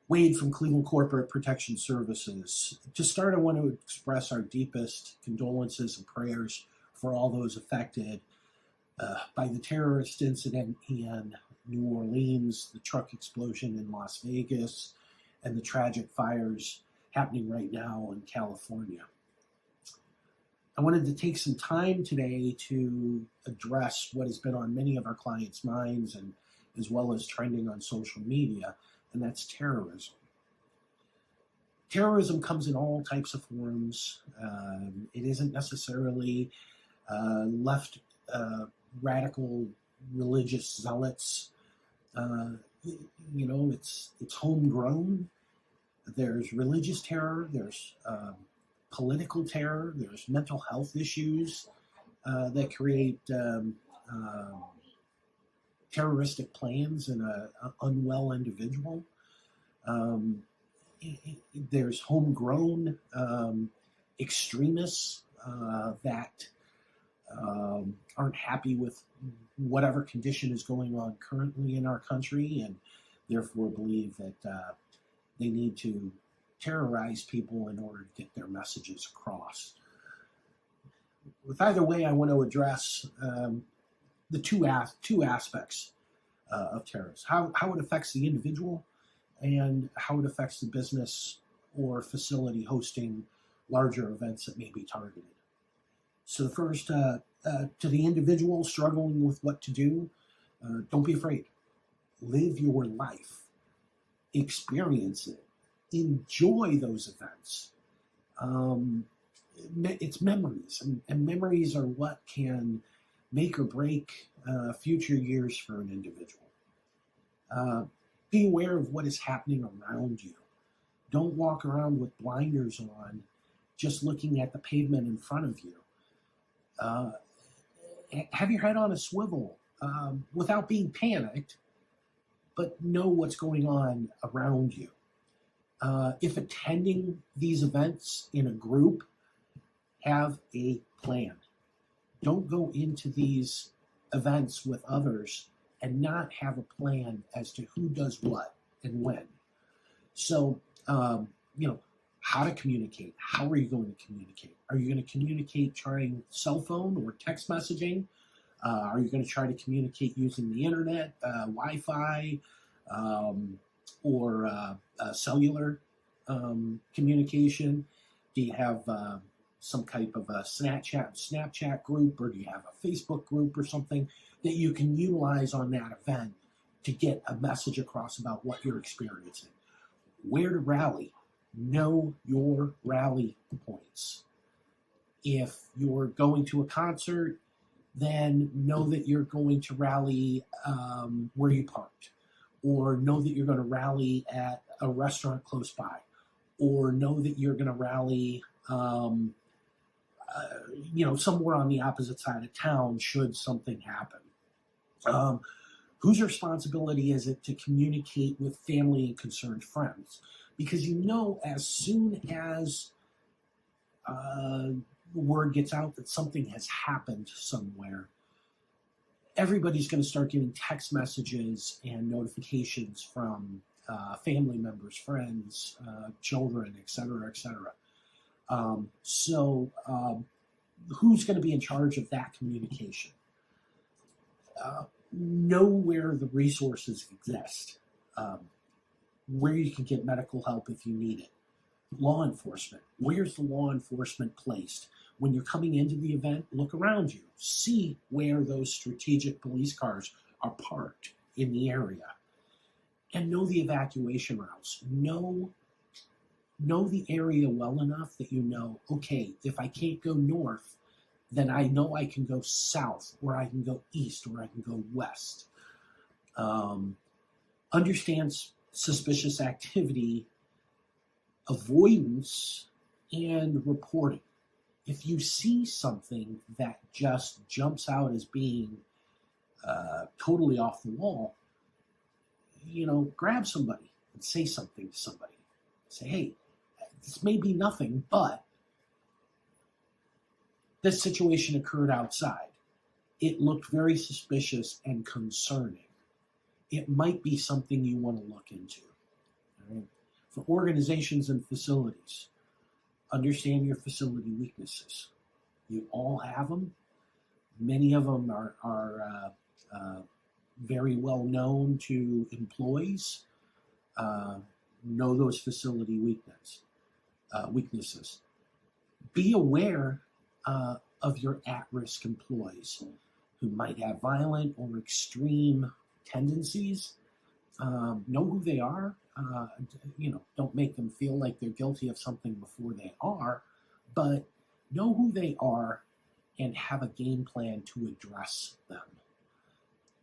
Wade from Cleveland Corporate Protection Services. To start, I want to express our deepest condolences and prayers for all those affected by the terrorist incident in New Orleans, the truck explosion in Las Vegas, and the tragic fires happening right now in California. I wanted to take some time today to address what has been on many of our clients' minds and as well as trending on social media, and that's terrorism. Terrorism comes in all types of forms. It isn't necessarily left radical religious zealots. It's homegrown. There's religious terror. There's political terror. There's mental health issues that create terroristic plans in an unwell individual. There's homegrown extremists that aren't happy with whatever condition is going on currently in our country and therefore believe that they need to terrorize people in order to get their messages across. With either way, I want to address the two aspects of terrorism, how it affects the individual and how it affects the business or facility hosting larger events that may be targeted. So the first, to the individual struggling with what to do, don't be afraid. Live your life. Experience it. Enjoy those events. It's memories, and memories are what can make or break future years for an individual. Be aware of what is happening around you. Don't walk around with blinders on, just looking at the pavement in front of you. Have your head on a swivel without being panicked, but know what's going on around you. If attending these events in a group, have a plan. Don't go into these events with others and not have a plan as to who does what and when. So, how to communicate. How are you going to communicate? Are you going to communicate trying cell phone or text messaging? Are you going to try to communicate using the internet, Wi-Fi, or cellular communication? Do you have some type of a Snapchat group, or do you have a Facebook group or something that you can utilize on that event to get a message across about what you're experiencing? Where to rally. Know your rally points. If you're going to a concert, then know that you're going to rally where you parked, or know that you're going to rally at a restaurant close by, or know that you're going to rally somewhere on the opposite side of town should something happen. Whose responsibility is it to communicate with family and concerned friends? Because as soon as word gets out that something has happened somewhere, everybody's going to start getting text messages and notifications from family members, friends, children, et cetera, et cetera. Who's going to be in charge of that communication? Know where the resources exist, where you can get medical help if you need it. Law enforcement. Where's the law enforcement placed? When you're coming into the event, look around you. See where those strategic police cars are parked in the area. And know the evacuation routes. Know the area well enough that okay, if I can't go north, then I know I can go south, or I can go east, or I can go west. Understand suspicious activity, avoidance, and reporting. If you see something that just jumps out as being totally off the wall, grab somebody and say something to somebody. Say, hey, this may be nothing, but this situation occurred outside. It looked very suspicious and concerning. It might be something you want to look into. All right? For organizations and facilities, understand your facility weaknesses. You all have them. Many of them are very well known to employees. Know those facility weaknesses. Be aware of your at-risk employees who might have violent or extreme tendencies. Know who they are. Don't make them feel like they're guilty of something before they are, but know who they are and have a game plan to address them.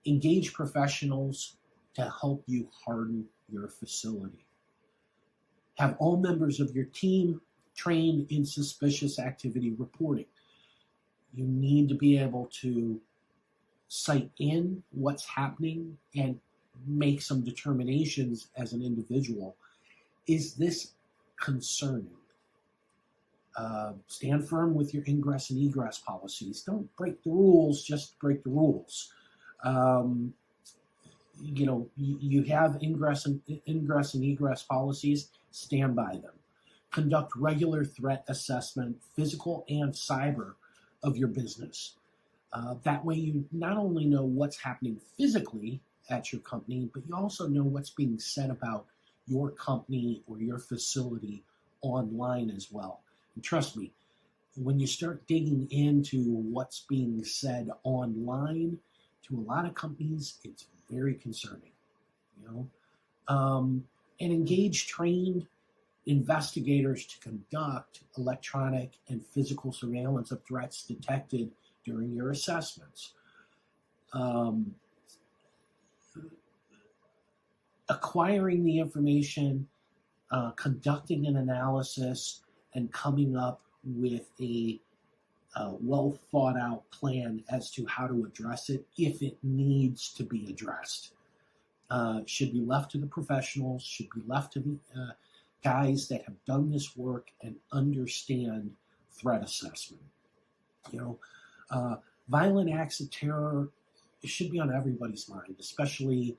Engage professionals to help you harden your facility. Have all members of your team trained in suspicious activity reporting. You need to be able to cite in what's happening and make some determinations as an individual. Is this concerning? Stand firm with your ingress and egress policies. Don't break the rules, just break the rules. You have ingress and egress policies, stand by them. Conduct regular threat assessment, physical and cyber, of your business. That way you not only know what's happening physically at your company, but you also know what's being said about your company or your facility online as well. And trust me, when you start digging into what's being said online, to a lot of companies, it's very concerning. And engage trained investigators to conduct electronic and physical surveillance of threats detected during your assessments. Acquiring the information, conducting an analysis, and coming up with a well thought out plan as to how to address it if it needs to be addressed. Should be left to the professionals, should be left to the guys that have done this work and understand threat assessment. Violent acts of terror, it should be on everybody's mind, especially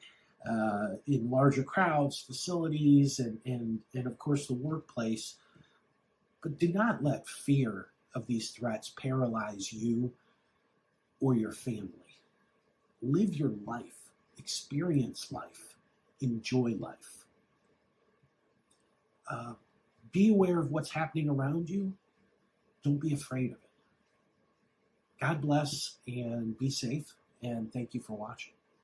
in larger crowds, facilities, and of course the workplace. But do not let fear of these threats paralyze you or your family. Live your life, experience life, enjoy life. Be aware of what's happening around you. Don't be afraid of it. God bless and be safe, and thank you for watching.